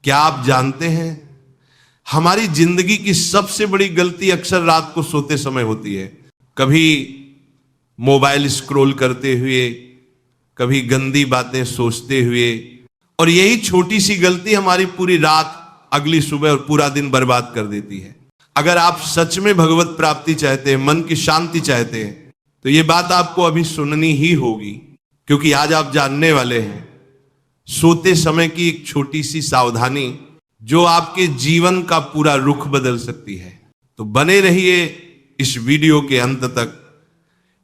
क्या आप जानते हैं हमारी जिंदगी की सबसे बड़ी गलती अक्सर रात को सोते समय होती है। कभी मोबाइल स्क्रॉल करते हुए, कभी गंदी बातें सोचते हुए, और यही छोटी सी गलती हमारी पूरी रात, अगली सुबह और पूरा दिन बर्बाद कर देती है। अगर आप सच में भगवत प्राप्ति चाहते हैं, मन की शांति चाहते हैं, तो ये बात आपको अभी सुननी ही होगी, क्योंकि आज आप जानने वाले हैं सोते समय की एक छोटी सी सावधानी जो आपके जीवन का पूरा रुख बदल सकती है। तो बने रहिए इस वीडियो के अंत तक,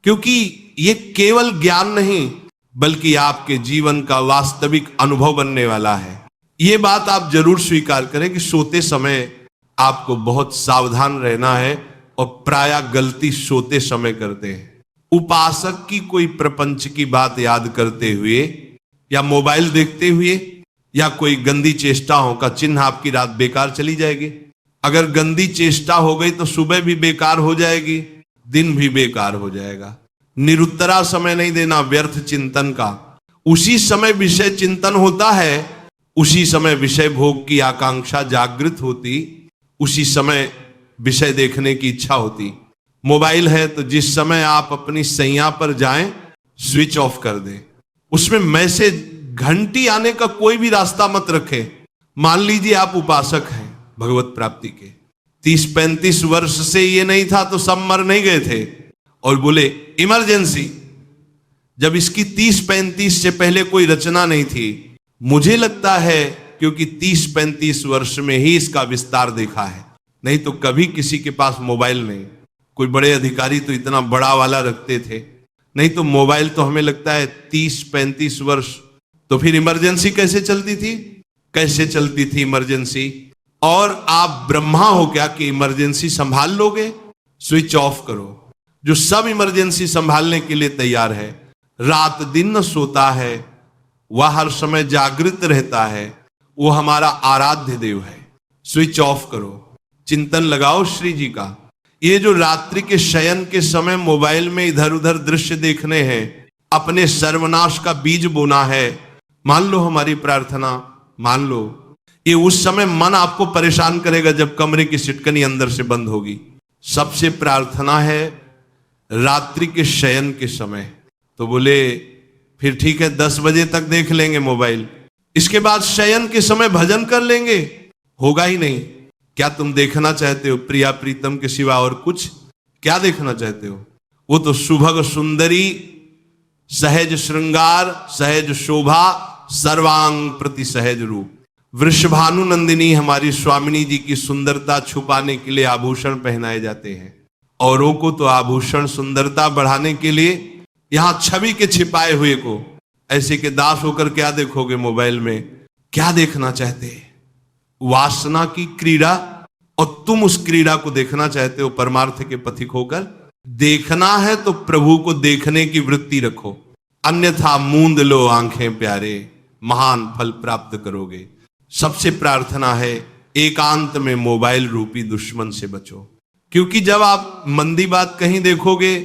क्योंकि ये केवल ज्ञान नहीं बल्कि आपके जीवन का वास्तविक अनुभव बनने वाला है। ये बात आप जरूर स्वीकार करें कि सोते समय आपको बहुत सावधान रहना है, और प्रायः गलती सोते समय करते हैं। उपासक की कोई प्रपंच की बात याद करते हुए, या मोबाइल देखते हुए, या कोई गंदी चेष्टाओं का चिन्ह आपकी रात बेकार चली जाएगी। अगर गंदी चेष्टा हो गई तो सुबह भी बेकार हो जाएगी, दिन भी बेकार हो जाएगा। निरुत्तरा समय नहीं देना व्यर्थ चिंतन का। उसी समय विषय चिंतन होता है, उसी समय विषय भोग की आकांक्षा जागृत होती, उसी समय विषय देखने की इच्छा होती। मोबाइल है तो जिस समय आप अपनी सैया पर जाएं, स्विच ऑफ कर दें। उसमें मैसेज, घंटी आने का कोई भी रास्ता मत रखें। मान लीजिए आप उपासक हैं भगवत प्राप्ति के, 30-35 वर्ष से ये नहीं था तो सब मर नहीं गए थे, और बोले इमरजेंसी। जब इसकी 30-35 से पहले कोई रचना नहीं थी। मुझे लगता है क्योंकि 30-35 वर्ष में ही इसका विस्तार देखा है, नहीं तो कभी किसी के पास मोबाइल नहीं। कोई बड़े अधिकारी तो इतना बड़ा वाला रखते थे, नहीं तो मोबाइल तो हमें लगता है 30-35 वर्ष। तो फिर इमरजेंसी कैसे चलती थी? कैसे चलती थी इमरजेंसी? और आप ब्रह्मा हो क्या कि इमरजेंसी संभाल लोगे? स्विच ऑफ करो। जो सब इमरजेंसी संभालने के लिए तैयार है, रात दिन न सोता है, वह हर समय जागृत रहता है, वो हमारा आराध्य देव है। स्विच ऑफ करो, चिंतन लगाओ श्री जी का। ये जो रात्रि के शयन के समय मोबाइल में इधर उधर दृश्य देखने हैं, अपने सर्वनाश का बीज बोना है। मान लो हमारी प्रार्थना, मान लो ये उस समय मन आपको परेशान करेगा जब कमरे की सिटकनी अंदर से बंद होगी। सबसे प्रार्थना है रात्रि के शयन के समय। तो बोले फिर ठीक है 10 बजे तक देख लेंगे मोबाइल, इसके बाद शयन के समय भजन कर लेंगे। होगा ही नहीं। क्या तुम देखना चाहते हो प्रिया प्रीतम के सिवा और कुछ? क्या देखना चाहते हो? वो तो सुभग सुंदरी, सहज श्रृंगार, सहज शोभा, सर्वांग प्रति सहज रूप। वृषभानु नंदिनी हमारी स्वामिनी जी की सुंदरता छुपाने के लिए आभूषण पहनाए जाते हैं। औरों को तो आभूषण सुंदरता बढ़ाने के लिए, यहां छवि के छिपाए हुए को ऐसे के दास होकर क्या देखोगे मोबाइल में? क्या देखना चाहते हैं? वासना की क्रीड़ा, और तुम उस क्रीड़ा को देखना चाहते हो परमार्थ के पथिक होकर। देखना है तो प्रभु को देखने की वृत्ति रखो, अन्यथा मूंद लो आंखें प्यारे, महान फल प्राप्त करोगे। सबसे प्रार्थना है एकांत में मोबाइल रूपी दुश्मन से बचो, क्योंकि जब आप मंदी बात कहीं देखोगे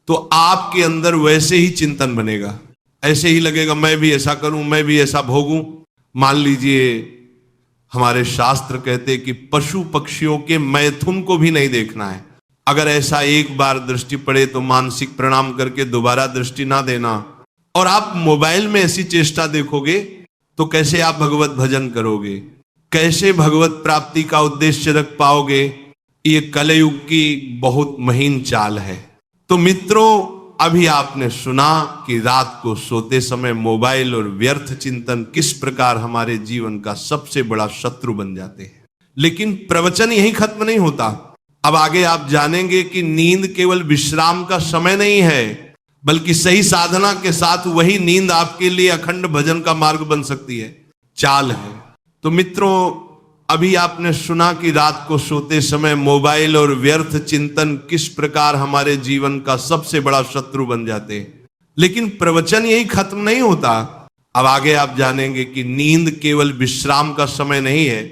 तो आपके अंदर वैसे ही चिंतन बनेगा, ऐसे ही लगेगा मैं भी ऐसा करूं, मैं भी ऐसा भोगूं। मान लीजिए हमारे शास्त्र कहते कि पशु पक्षियों के मैथुन को भी नहीं देखना है। अगर ऐसा एक बार दृष्टि पड़े तो मानसिक प्रणाम करके दोबारा दृष्टि ना देना। और आप मोबाइल में ऐसी चेष्टा देखोगे तो कैसे आप भगवत भजन करोगे? कैसे भगवत प्राप्ति का उद्देश्य रख पाओगे? ये कलयुग की बहुत महीन चाल है। तो मित्रों, अभी आपने सुना कि रात को सोते समय मोबाइल और व्यर्थ चिंतन किस प्रकार हमारे जीवन का सबसे बड़ा शत्रु बन जाते हैं। लेकिन प्रवचन यही खत्म नहीं होता। अब आगे आप जानेंगे कि नींद केवल विश्राम का समय नहीं है, बल्कि सही साधना के साथ वही नींद आपके लिए अखंड भजन का मार्ग बन सकती है, चाल है। तो मित्रों, अभी आपने सुना कि रात को सोते समय मोबाइल और व्यर्थ चिंतन किस प्रकार हमारे जीवन का सबसे बड़ा शत्रु बन जाते हैं। लेकिन प्रवचन यही खत्म नहीं होता। अब आगे आप जानेंगे कि नींद केवल विश्राम का समय नहीं है,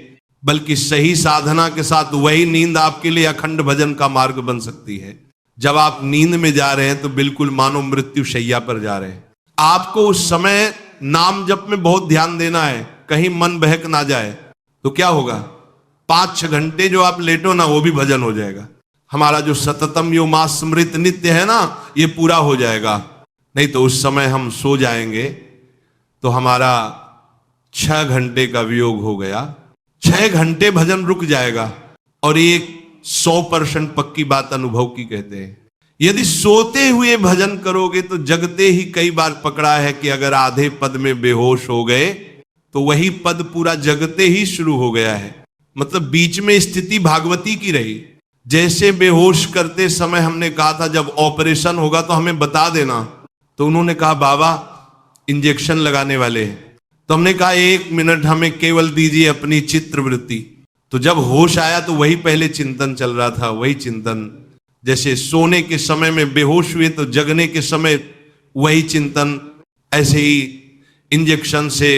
बल्कि सही साधना के साथ वही नींद आपके लिए अखंड भजन का मार्ग बन सकती है। जब आप नींद में जा रहे हैं तो बिल्कुल मानो मृत्यु शैया पर जा रहे हैं। आपको उस समय नाम जप में बहुत ध्यान देना है, कहीं मन बहक ना जाए। तो क्या होगा, 5-6 घंटे जो आप लेटो ना वो भी भजन हो जाएगा। हमारा जो सततम यो मां स्मृत नित्य है ना, ये पूरा हो जाएगा। नहीं तो उस समय हम सो जाएंगे तो हमारा 6 घंटे का वियोग हो गया, 6 घंटे भजन रुक जाएगा। और ये 100% पक्की बात अनुभव की कहते हैं, यदि सोते हुए भजन करोगे तो जगते ही कई बार पकड़ा है कि अगर आधे पद में बेहोश हो गए तो वही पद पूरा जगते ही शुरू हो गया है। मतलब बीच में स्थिति भागवती की रही। जैसे बेहोश करते समय हमने कहा था जब ऑपरेशन होगा तो हमें बता देना, तो उन्होंने कहा बाबा इंजेक्शन लगाने वाले हैं। तो हमने कहा 1 मिनट हमें केवल दीजिए अपनी चित्रवृत्ति। तो जब होश आया तो वही पहले चिंतन चल रहा था, वही चिंतन। जैसे सोने के समय में बेहोश हुए तो जगने के समय वही चिंतन, ऐसे ही इंजेक्शन से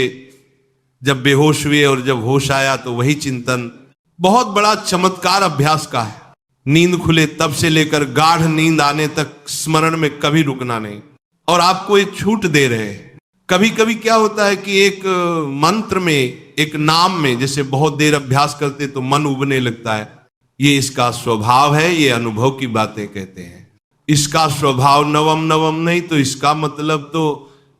जब बेहोश हुए और जब होश आया तो वही चिंतन। बहुत बड़ा चमत्कार अभ्यास का है। नींद खुले तब से लेकर गाढ़ नींद आने तक स्मरण में कभी रुकना नहीं। और आपको एक छूट दे रहे हैं। कभी कभी क्या होता है कि एक मंत्र में, एक नाम में जैसे बहुत देर अभ्यास करते तो मन उबने लगता है। ये इसका स्वभाव है, ये अनुभव की बातें कहते हैं। इसका स्वभाव नवम नवम नहीं, तो इसका मतलब तो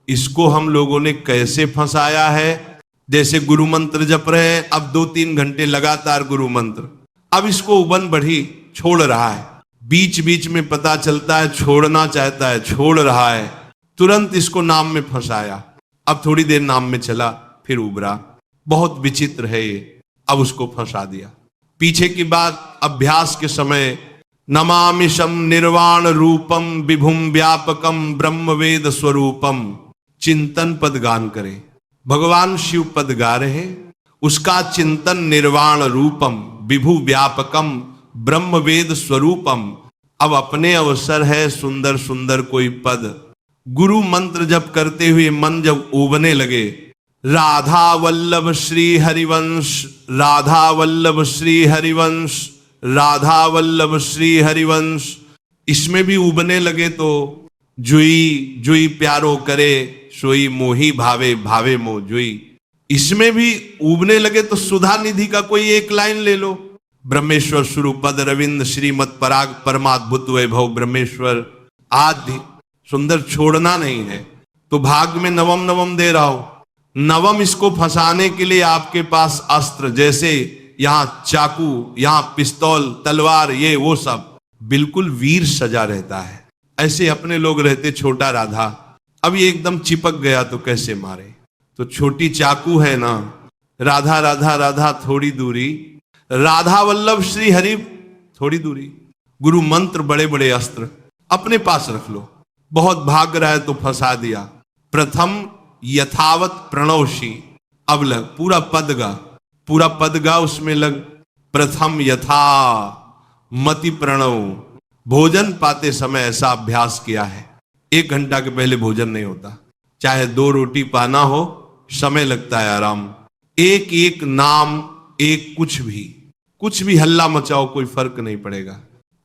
इसको हम लोगों ने कैसे फंसाया है। जैसे गुरु मंत्र जप रहे हैं, अब 2-3 घंटे लगातार गुरु मंत्र, अब इसको उबन बढ़ी, छोड़ रहा है। बीच बीच में पता चलता है छोड़ना चाहता है, छोड़ रहा है, तुरंत इसको नाम में फंसाया। अब थोड़ी देर नाम में चला, फिर उबरा। बहुत विचित्र है ये, अब उसको फंसा दिया। पीछे की बात, अभ्यास के समय नमामिशम निर्वाण रूपम विभुम व्यापकम ब्रह्म वेद स्वरूपम, चिंतन पद गान करे। भगवान शिव पद गा रहे, उसका चिंतन निर्वाण रूपम विभु व्यापकम ब्रह्म वेद स्वरूपम। अब अपने अवसर है सुंदर सुंदर कोई पद। गुरु मंत्र जब करते हुए मन जब उबने लगे, राधा वल्लभ श्री हरिवंश, राधा वल्लभ श्री हरिवंश, राधा वल्लभ श्री हरिवंश, इसमें भी उबने लगे तो जुई जुई प्यारो करे सोई मोही भावे भावे मो जुई, इसमें भी उबने लगे तो सुधा निधि का कोई एक लाइन ले लो। ब्रह्मेश्वर शुरु पद रविंद्र श्रीमत पराग परमाद्भुत वैभव ब्रह्मेश्वर आदि सुंदर, छोड़ना नहीं है। तो भाग में नवम नवम दे रहा हो। नवम इसको फंसाने के लिए आपके पास अस्त्र, जैसे यहां चाकू, यहां पिस्तौल, तलवार, ये वो सब बिल्कुल वीर सजा रहता है। ऐसे अपने लोग रहते छोटा राधा। अब ये एकदम चिपक गया तो कैसे मारे। तो छोटी चाकू है ना, राधा राधा राधा थोड़ी दूरी, राधा वल्लभ श्री हरि थोड़ी दूरी। गुरु मंत्र बड़े बड़े अस्त्र अपने पास रख लो। बहुत भाग रहा है तो फंसा दिया। प्रथम यथावत प्रणवशी, अब लग पूरा पद गा, पूरा पद गा, उसमें लग। प्रथम यथा मति प्रणव, भोजन पाते समय ऐसा अभ्यास किया है। 1 घंटा के पहले भोजन नहीं होता, चाहे 2 रोटी पाना हो, समय लगता है आराम। एक एक नाम, एक कुछ भी हल्ला मचाओ, कोई फर्क नहीं पड़ेगा,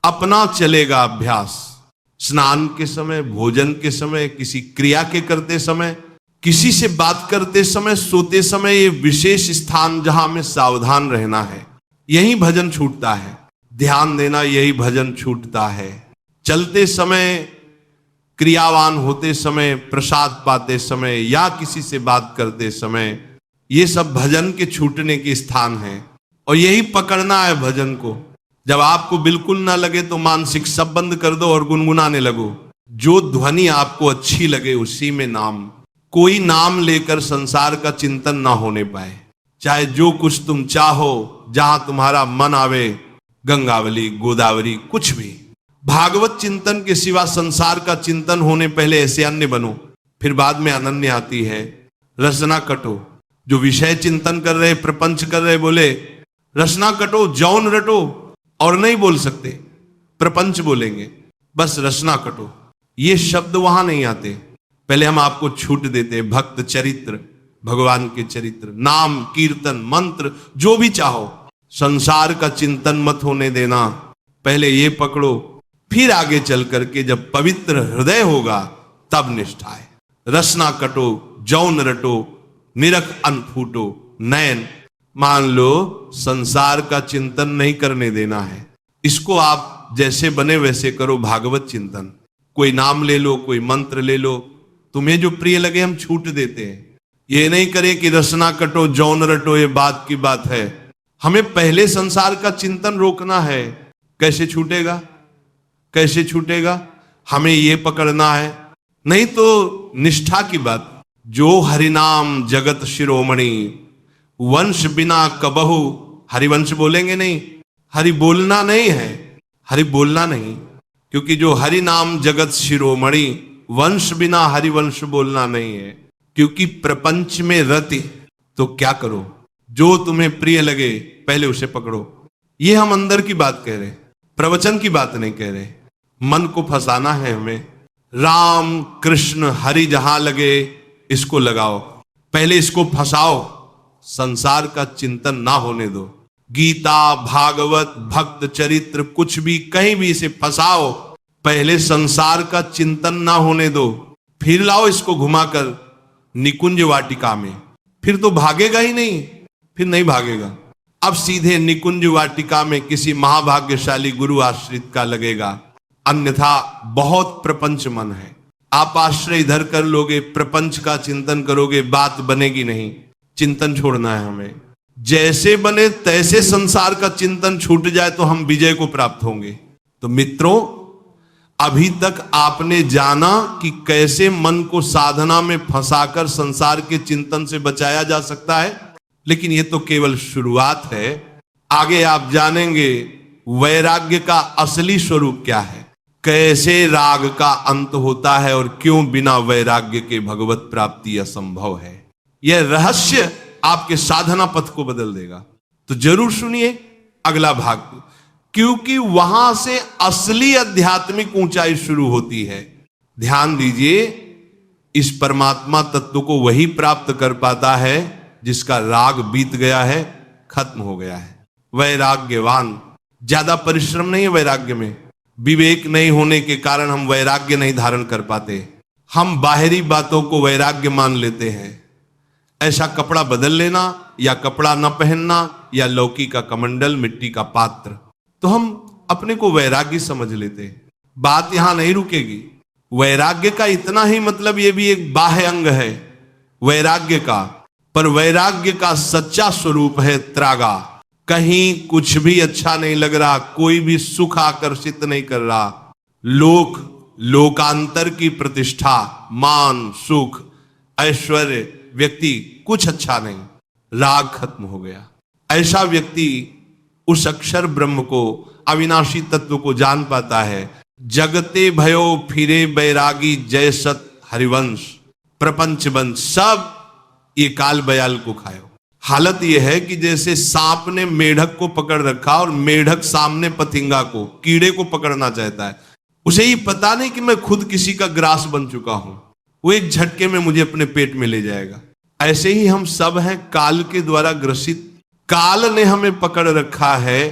अपना चलेगा अभ्यास। स्नान के समय, भोजन के समय, किसी क्रिया के करते समय, किसी से बात करते समय, सोते समय, ये विशेष स्थान जहां हमें सावधान रहना है। यही भजन छूटता है, ध्यान देना, यही भजन छूटता है। चलते समय, क्रियावान होते समय, प्रसाद पाते समय या किसी से बात करते समय, ये सब भजन के छूटने के स्थान हैं। और यही पकड़ना है भजन को। जब आपको बिल्कुल ना लगे तो मानसिक सब बंद कर दो और गुनगुनाने लगो। जो ध्वनि आपको अच्छी लगे उसी में नाम। कोई नाम लेकर संसार का चिंतन ना होने पाए। चाहे जो कुछ तुम चाहो, जहां तुम्हारा मन आवे, गंगावली, गोदावरी, कुछ भी। भागवत चिंतन के सिवा संसार का चिंतन होने पहले ऐसे अन्य बनो, फिर बाद में अनन्य आती है। रचना कटो। जो विषय चिंतन कर रहे, प्रपंच कर रहे, बोले रचना कटो, जौन रटो, और नहीं बोल सकते, प्रपंच बोलेंगे, बस रचना कटो। ये शब्द वहां नहीं आते। पहले हम आपको छूट देते, भक्त चरित्र, भगवान के चरित्र, नाम, कीर्तन, मंत्र, जो भी चाहो, संसार का चिंतन मत होने देना। पहले ये पकड़ो, फिर आगे चल करके जब पवित्र हृदय होगा तब निष्ठा है। रसना कटो, जौन रटो, निरख अनफूटो, नयन मान लो संसार का चिंतन नहीं करने देना है, इसको आप जैसे बने वैसे करो, भागवत चिंतन। कोई नाम ले लो, कोई मंत्र ले लो, तुम्हें जो प्रिय लगे हम छूट देते हैं। ये नहीं करे कि रसना कटो जौन रटो, ये बात की बात है। हमें पहले संसार का चिंतन रोकना है। कैसे छूटेगा? कैसे छूटेगा? हमें ये पकड़ना है, नहीं तो निष्ठा की बात। जो हरिनाम जगत शिरोमणि, वंश बिना कबहु, हरिवंश बोलेंगे नहीं, हरि बोलना नहीं है, हरि बोलना नहीं, क्योंकि जो हरि नाम जगत शिरोमणि, वंश बिना हरिवंश बोलना नहीं है। क्योंकि प्रपंच में रति, तो क्या करो, जो तुम्हें प्रिय लगे पहले उसे पकड़ो। ये हम अंदर की बात कह रहे, प्रवचन की बात नहीं कह रहे। मन को फंसाना है हमें। राम कृष्ण हरि जहां लगे इसको लगाओ, पहले इसको फंसाओ, संसार का चिंतन ना होने दो। गीता भागवत भक्त चरित्र कुछ भी कहीं भी इसे फंसाओ, पहले संसार का चिंतन ना होने दो, फिर लाओ इसको घुमाकर निकुंज वाटिका में। फिर तो भागेगा ही नहीं, फिर नहीं भागेगा। अब सीधे निकुंज वाटिका में किसी महाभाग्यशाली गुरु आश्रित का लगेगा, अन्यथा बहुत प्रपंच मन है। आप आश्रय इधर कर लोगे, प्रपंच का चिंतन करोगे, बात बनेगी नहीं। चिंतन छोड़ना है हमें। जैसे बने तैसे संसार का चिंतन छूट जाए तो हम विजय को प्राप्त होंगे। तो मित्रों, अभी तक आपने जाना कि कैसे मन को साधना में फंसाकर संसार के चिंतन से बचाया जा सकता है, लेकिन यह तो केवल शुरुआत है। आगे आप जानेंगे वैराग्य का असली स्वरूप क्या है, कैसे राग का अंत होता है और क्यों बिना वैराग्य के भगवत प्राप्ति असंभव है। यह रहस्य आपके साधना पथ को बदल देगा। तो जरूर सुनिए अगला भाग, क्योंकि वहां से असली आध्यात्मिक ऊंचाई शुरू होती है। ध्यान दीजिए, इस परमात्मा तत्व को वही प्राप्त कर पाता है जिसका राग बीत गया है, खत्म हो गया है। वैराग्यवान, ज्यादा परिश्रम नहीं है वैराग्य में। विवेक नहीं होने के कारण हम वैराग्य नहीं धारण कर पाते। हम बाहरी बातों को वैराग्य मान लेते हैं। ऐसा कपड़ा बदल लेना या कपड़ा न पहनना या लौकी का कमंडल, मिट्टी का पात्र, तो हम अपने को वैराग्य समझ लेते हैं। बात यहां नहीं रुकेगी। वैराग्य का इतना ही मतलब यह भी एक बाह्य अंग है वैराग्य का, पर वैराग्य का सच्चा स्वरूप है त्यागा। कहीं कुछ भी अच्छा नहीं लग रहा, कोई भी सुख आकर्षित नहीं कर रहा। लोकांतर की प्रतिष्ठा, मान, सुख, ऐश्वर्य, व्यक्ति कुछ अच्छा नहीं, राग खत्म हो गया। ऐसा व्यक्ति उस अक्षर ब्रह्म को, अविनाशी तत्व को जान पाता है। जगते भयो फिरे बैरागी, जय सत हरिवंश, प्रपंच वंश, सब ये काल बयाल को खायो। हालत यह है कि जैसे सांप ने मेढक को पकड़ रखा और मेढक सामने पथिंगा को, कीड़े को पकड़ना चाहता है। उसे ही पता नहीं कि मैं खुद किसी का ग्रास बन चुका हूं, वो एक झटके में मुझे अपने पेट में ले जाएगा। ऐसे ही हम सब हैं काल के द्वारा ग्रसित। काल ने हमें पकड़ रखा है,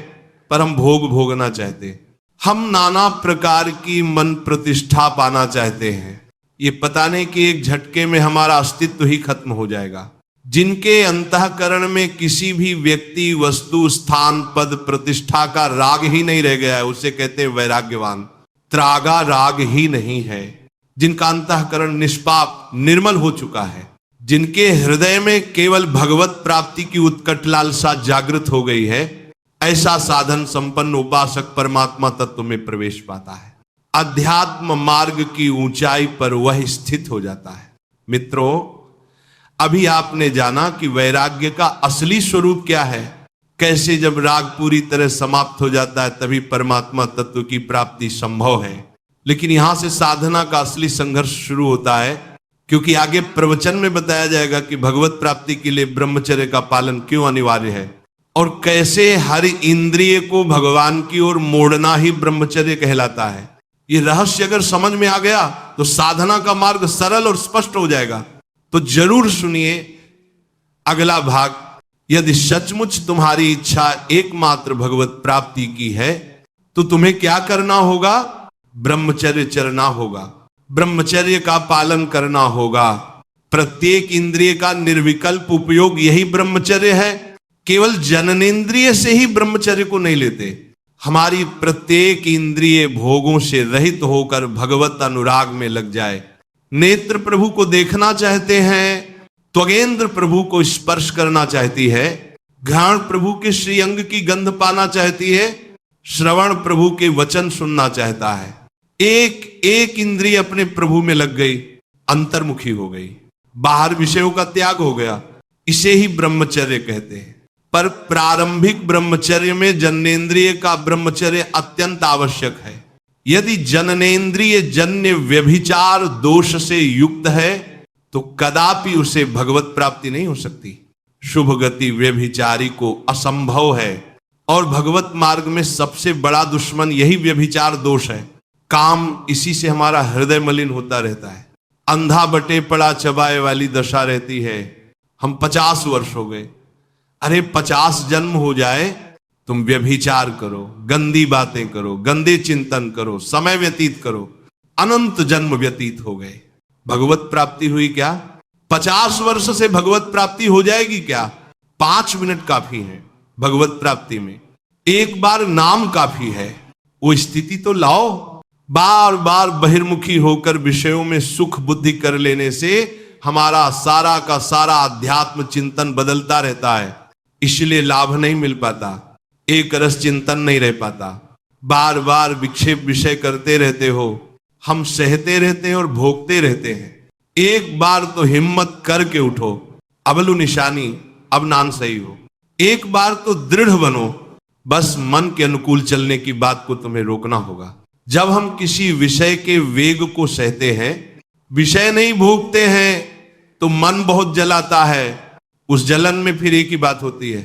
पर हम भोग भोगना चाहते। हम नाना प्रकार की मन प्रतिष्ठा पाना चाहते हैं, ये पता नहीं कि एक झटके में हमारा अस्तित्व ही खत्म हो जाएगा। जिनके अंतःकरण में किसी भी व्यक्ति, वस्तु, स्थान, पद, प्रतिष्ठा का राग ही नहीं रह गया है, उसे कहते हैं वैराग्यवान। त्रागा राग ही नहीं है। जिनका अंतःकरण निष्पाप, निर्मल हो चुका है, जिनके हृदय में केवल भगवत प्राप्ति की उत्कट लालसा जागृत हो गई है, ऐसा साधन संपन्न उपासक परमात्मा तत्व में प्रवेश पाता है। अध्यात्म मार्ग की ऊंचाई पर वह स्थित हो जाता है। मित्रों, अभी आपने जाना कि वैराग्य का असली स्वरूप क्या है, कैसे जब राग पूरी तरह समाप्त हो जाता है तभी परमात्मा तत्व की प्राप्ति संभव है। लेकिन यहां से साधना का असली संघर्ष शुरू होता है, क्योंकि आगे प्रवचन में बताया जाएगा कि भगवत प्राप्ति के लिए ब्रह्मचर्य का पालन क्यों अनिवार्य है और कैसे हर इंद्रिय को भगवान की ओर मोड़ना ही ब्रह्मचर्य कहलाता है। ये रहस्य अगर समझ में आ गया तो साधना का मार्ग सरल और स्पष्ट हो जाएगा। तो जरूर सुनिए अगला भाग। यदि सचमुच तुम्हारी इच्छा एकमात्र भगवत प्राप्ति की है तो तुम्हें क्या करना होगा? ब्रह्मचर्य चरना होगा, ब्रह्मचर्य का पालन करना होगा। प्रत्येक इंद्रिय का निर्विकल्प उपयोग यही ब्रह्मचर्य है। केवल जननेंद्रिय से ही ब्रह्मचर्य को नहीं लेते। हमारी प्रत्येक इंद्रिय भोगों से रहित होकर भगवत अनुराग में लग जाए। नेत्र प्रभु को देखना चाहते हैं, त्वगेंद्र प्रभु को स्पर्श करना चाहती है, घ्राण प्रभु के श्रीअंग की गंध पाना चाहती है, श्रवण प्रभु के वचन सुनना चाहता है। एक एक इंद्रिय अपने प्रभु में लग गई, अंतर्मुखी हो गई, बाहर विषयों का त्याग हो गया। इसे ही ब्रह्मचर्य कहते हैं। पर प्रारंभिक ब्रह्मचर्य में जननेंद्रिय का ब्रह्मचर्य अत्यंत आवश्यक है। यदि जननेंद्रिय जन्य व्यभिचार दोष से युक्त है तो कदापि उसे भगवत प्राप्ति नहीं हो सकती। शुभ गति व्यभिचारी को असंभव है। और भगवत मार्ग में सबसे बड़ा दुश्मन यही व्यभिचार दोष है। काम, इसी से हमारा हृदय मलिन होता रहता है। अंधा बटे पड़ा चबाए वाली दशा रहती है। हम 50 वर्ष हो गए, अरे 50 जन्म हो जाए तुम व्यभिचार करो, गंदी बातें करो, गंदे चिंतन करो, समय व्यतीत करो, अनंत जन्म व्यतीत हो गए। भगवत प्राप्ति हुई क्या? 50 वर्ष से भगवत प्राप्ति हो जाएगी क्या? 5 मिनट काफी है भगवत प्राप्ति में। एक बार नाम काफी है। वो स्थिति तो लाओ। बार बार बहिर्मुखी होकर विषयों में सुख बुद्धि कर लेने से हमारा सारा का सारा अध्यात्म चिंतन बदलता रहता है, इसलिए लाभ नहीं मिल पाता, एक रस चिंतन नहीं रह पाता। बार बार विक्षेप विषय करते रहते हो, हम सहते रहते हैं और भोगते रहते हैं। एक बार तो हिम्मत करके उठो, अबलू निशानी अब नान सही हो। एक बार तो दृढ़ बनो। बस मन के अनुकूल चलने की बात को तुम्हें रोकना होगा। जब हम किसी विषय के वेग को सहते हैं, विषय नहीं भोगते हैं, तो मन बहुत जलाता है। उस जलन में फिर एक ही बात होती है,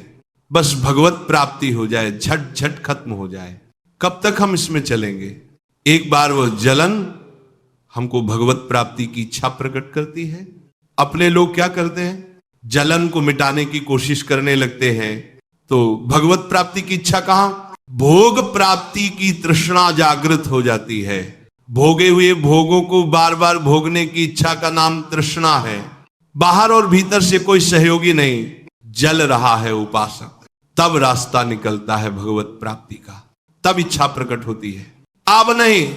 बस भगवत प्राप्ति हो जाए, झट झट खत्म हो जाए। कब तक हम इसमें चलेंगे? एक बार वह जलन हमको भगवत प्राप्ति की इच्छा प्रकट करती है। अपने लोग क्या करते हैं? जलन को मिटाने की कोशिश करने लगते हैं, तो भगवत प्राप्ति की इच्छा कहां? भोग प्राप्ति की तृष्णा जागृत हो जाती है। भोगे हुए भोगों को बार बार भोगने की इच्छा का नाम तृष्णा है। बाहर और भीतर से कोई सहयोगी नहीं, जल रहा है उपासक, तब रास्ता निकलता है भगवत प्राप्ति का, तब इच्छा प्रकट होती है। अब नहीं,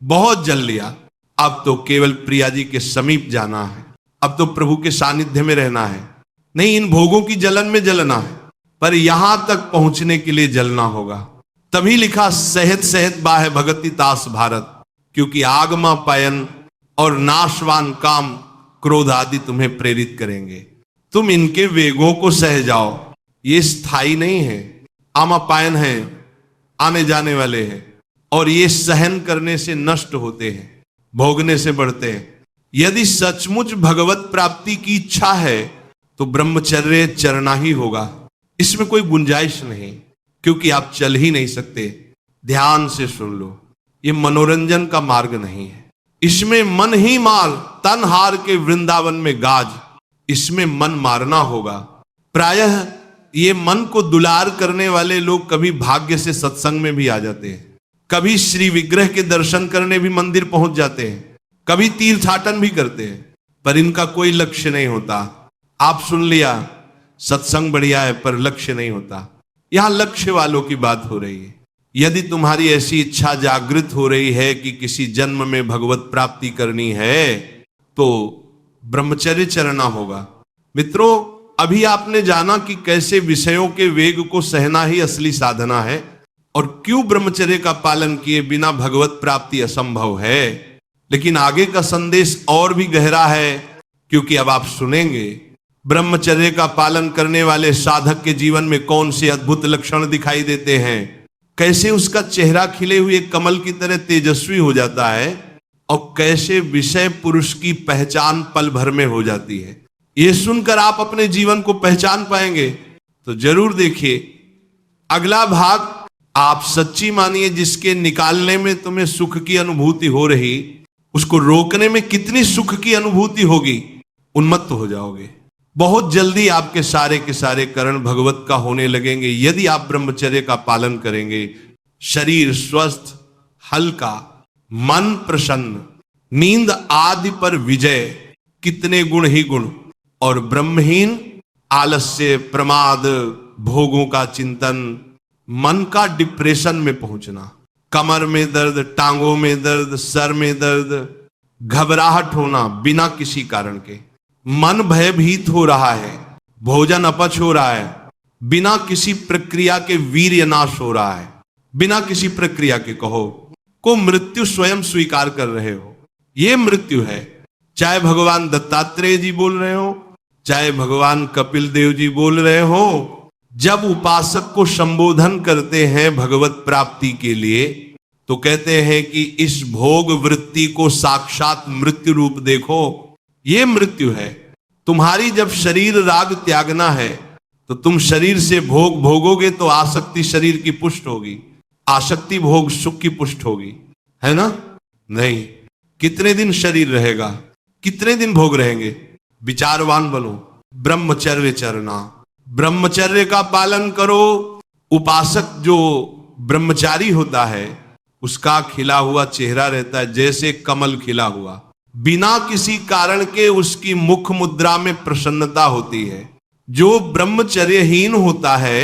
बहुत जल लिया, अब तो केवल प्रिया जी के समीप जाना है, अब तो प्रभु के सानिध्य में रहना है। नहीं, इन भोगों की जलन में जलना है, पर यहां तक पहुंचने के लिए जलना होगा। तभी लिखा सहत सहत बाहे भगति तास भारत, क्योंकि आगमा पायन और नाशवान काम क्रोध आदि तुम्हें प्रेरित करेंगे। तुम इनके वेगों को सह जाओ, ये स्थायी नहीं है, आमापायन है, आने जाने वाले हैं, और ये सहन करने से नष्ट होते हैं, भोगने से बढ़ते हैं। यदि सचमुच भगवत प्राप्ति की इच्छा है तो ब्रह्मचर्य चरना ही होगा, इसमें कोई गुंजाइश नहीं, क्योंकि आप चल ही नहीं सकते। ध्यान से सुन लो, ये मनोरंजन का मार्ग नहीं है। इसमें मन ही मार, तन हार के वृंदावन में गाज, इसमें मन मारना होगा। प्रायः ये मन को दुलार करने वाले लोग कभी भाग्य से सत्संग में भी आ जाते हैं, कभी श्री विग्रह के दर्शन करने भी मंदिर पहुंच जाते हैं, कभी तीर्थाटन भी करते हैं, पर इनका कोई लक्ष्य नहीं होता। आप सुन लिया सत्संग बढ़िया है, पर लक्ष्य नहीं होता। यहां लक्ष्य वालों की बात हो रही है। यदि तुम्हारी ऐसी इच्छा जागृत हो रही है कि किसी जन्म में भगवत प्राप्ति करनी है, तो ब्रह्मचर्य चरना होगा। मित्रों, अभी आपने जाना कि कैसे विषयों के वेग को सहना ही असली साधना है, और क्यों ब्रह्मचर्य का पालन किए बिना भगवत प्राप्ति असंभव है। लेकिन आगे का संदेश और भी गहरा है, क्योंकि अब आप सुनेंगे ब्रह्मचर्य का पालन करने वाले साधक के जीवन में कौन से अद्भुत लक्षण दिखाई देते हैं, कैसे उसका चेहरा खिले हुए कमल की तरह तेजस्वी हो जाता है, और कैसे विषय पुरुष की पहचान पल भर में हो जाती है। ये सुनकर आप अपने जीवन को पहचान पाएंगे। तो जरूर देखिए अगला भाग। आप सच्ची मानिए, जिसके निकालने में तुम्हें सुख की अनुभूति हो रही, उसको रोकने में कितनी सुख की अनुभूति होगी, उन्मत्त हो जाओगे। बहुत जल्दी आपके सारे के सारे करण भगवत का होने लगेंगे, यदि आप ब्रह्मचर्य का पालन करेंगे। शरीर स्वस्थ, हल्का, मन प्रसन्न, नींद आदि पर विजय, कितने गुण ही गुण, और ब्रह्महीन आलस्य, प्रमाद, भोगों का चिंतन, मन का डिप्रेशन में पहुंचना, कमर में दर्द, टांगों में दर्द, सर में दर्द, घबराहट होना बिना किसी कारण के, मन भयभीत हो रहा है, भोजन अपच हो रहा है, बिना किसी प्रक्रिया के वीर्य नाश हो रहा है, बिना किसी प्रक्रिया के कहो को मृत्यु स्वयं स्वीकार कर रहे हो, ये मृत्यु है। चाहे भगवान दत्तात्रेय जी बोल रहे हो, चाहे भगवान कपिल देव जी बोल रहे हो, जब उपासक को संबोधन करते हैं भगवत प्राप्ति के लिए तो कहते हैं कि इस भोग वृत्ति को साक्षात मृत्यु रूप देखो, ये मृत्यु है। तुम्हारी जब शरीर राग त्यागना है तो तुम शरीर से भोग भोगोगे तो आसक्ति शरीर की पुष्ट होगी, आसक्ति भोग सुख की पुष्ट होगी, है ना? नहीं। कितने दिन शरीर रहेगा, कितने दिन भोग रहेंगे? विचारवान बनो, ब्रह्मचर्य चरना, ब्रह्मचर्य का पालन करो। उपासक जो ब्रह्मचारी होता है उसका खिला हुआ चेहरा रहता है जैसे कमल खिला हुआ, बिना किसी कारण के उसकी मुख मुद्रा में प्रसन्नता होती है। जो ब्रह्मचर्यहीन होता है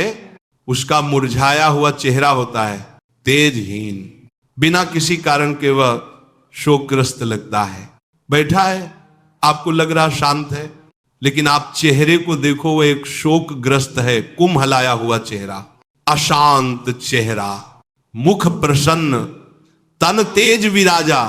उसका मुरझाया हुआ चेहरा होता है, तेजहीन, बिना किसी कारण के वह शोकग्रस्त लगता है। बैठा है, आपको लग रहा शांत है, लेकिन आप चेहरे को देखो, वो एक शोकग्रस्त है, कुम्हलाया हुआ चेहरा, अशांत चेहरा, मुख प्रसन्न, तन तेज विराजा।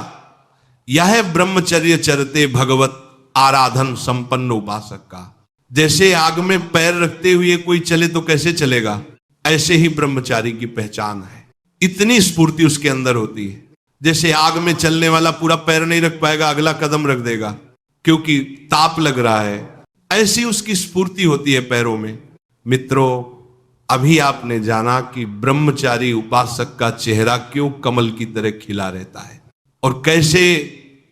यह ब्रह्मचर्य चरते भगवत आराधन संपन्न उपासक का। जैसे आग में पैर रखते हुए कोई चले तो कैसे चलेगा, ऐसे ही ब्रह्मचारी की पहचान है। इतनी स्फूर्ति उसके अंदर होती है, जैसे आग में चलने वाला पूरा पैर नहीं रख पाएगा, अगला कदम रख देगा क्योंकि ताप लग रहा है, ऐसी उसकी स्फूर्ति होती है पैरों में। मित्रों, अभी आपने जाना कि ब्रह्मचारी उपासक का चेहरा क्यों कमल की तरह खिला रहता है और कैसे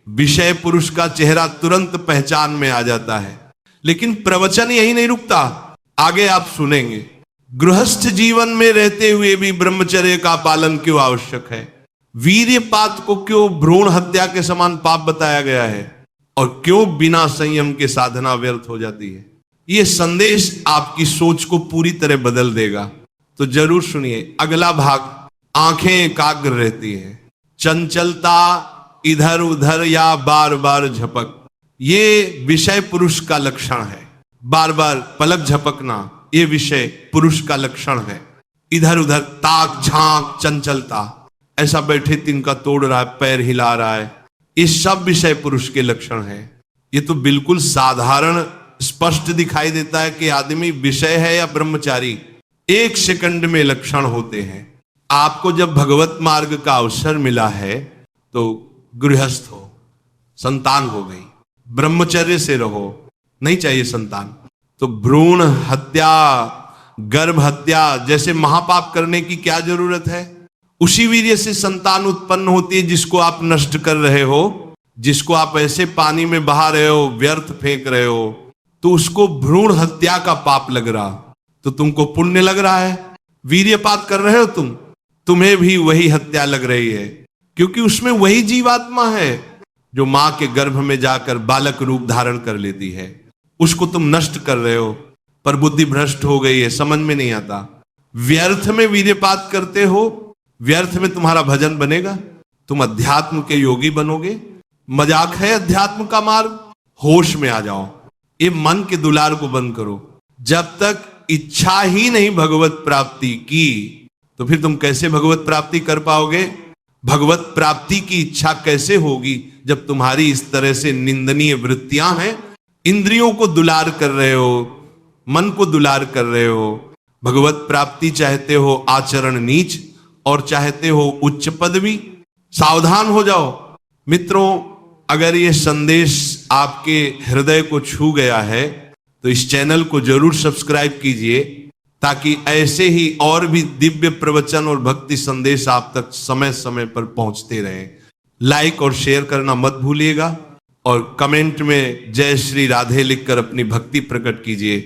विषय पुरुष का चेहरा तुरंत पहचान में आ जाता है। लेकिन प्रवचन यही नहीं रुकता, आगे आप सुनेंगे गृहस्थ जीवन में रहते हुए भी ब्रह्मचर्य का पालन क्यों आवश्यक है, वीर्यपात को क्यों भ्रूण हत्या के समान पाप बताया गया है और क्यों बिना संयम के साधना व्यर्थ हो जाती है। यह संदेश आपकी सोच को पूरी तरह बदल देगा, तो जरूर सुनिए। अगला भाग, आंखें एकाग्र रहती है, चंचलता इधर उधर या बार बार झपक, ये विषय पुरुष का लक्षण है। बार बार पलक झपकना ये विषय पुरुष का लक्षण है। इधर उधर ताक झांक, चंचलता, ऐसा बैठे तिनका तोड़ रहा है, पैर हिला रहा है, ये सब विषय पुरुष के लक्षण है। ये तो बिल्कुल साधारण स्पष्ट दिखाई देता है कि आदमी विषय है या ब्रह्मचारी, एक सेकंड में लक्षण होते हैं। आपको जब भगवत मार्ग का अवसर मिला है तो गृहस्थ हो, संतान हो गई, ब्रह्मचर्य से रहो, नहीं चाहिए संतान तो भ्रूण हत्या, गर्भ हत्या जैसे महापाप करने की क्या जरूरत है। उसी वीर्य से संतान उत्पन्न होती है जिसको आप नष्ट कर रहे हो, जिसको आप ऐसे पानी में बहा रहे हो, व्यर्थ फेंक रहे हो, तो उसको भ्रूण हत्या का पाप लग रहा, तो तुमको पुण्य लग रहा है। वीर्यपात कर रहे हो तुम, तुम्हें भी वही हत्या लग रही है, क्योंकि उसमें वही जीवात्मा है जो मां के गर्भ में जाकर बालक रूप धारण कर लेती है। उसको तुम नष्ट कर रहे हो, पर बुद्धि भ्रष्ट हो गई है, समझ में नहीं आता। व्यर्थ में वीर्यपात करते हो, व्यर्थ में तुम्हारा भजन बनेगा, तुम अध्यात्म के योगी बनोगे। मजाक है अध्यात्म का मार्ग, होश में आ जाओ। ये मन के दुलार को बंद करो। जब तक इच्छा ही नहीं भगवत प्राप्ति की तो फिर तुम कैसे भगवत प्राप्ति कर पाओगे? भगवत प्राप्ति की इच्छा कैसे होगी जब तुम्हारी इस तरह से निंदनीय वृत्तियां हैं? इंद्रियों को दुलार कर रहे हो, मन को दुलार कर रहे हो। भगवत प्राप्ति चाहते हो आचरण नीच और चाहते हो उच्च पदवी, सावधान हो जाओ। मित्रों, अगर ये संदेश आपके हृदय को छू गया है तो इस चैनल को जरूर सब्सक्राइब कीजिए, ताकि ऐसे ही और भी दिव्य प्रवचन और भक्ति संदेश आप तक समय समय पर पहुंचते रहें। लाइक और शेयर करना मत भूलिएगा और कमेंट में जय श्री राधे लिखकर अपनी भक्ति प्रकट कीजिए।